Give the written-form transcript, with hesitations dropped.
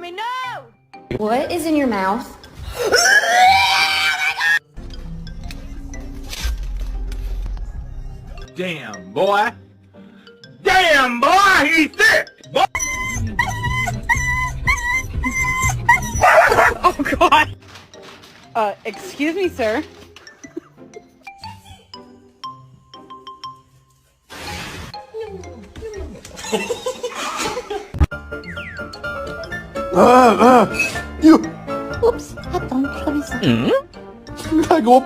me, no! What is in your mouth? Damn, boy. Damn, boy, he's sick. Boy. Oh, God. Excuse me, sir. You Oops, attends, je reviens ça. la grosse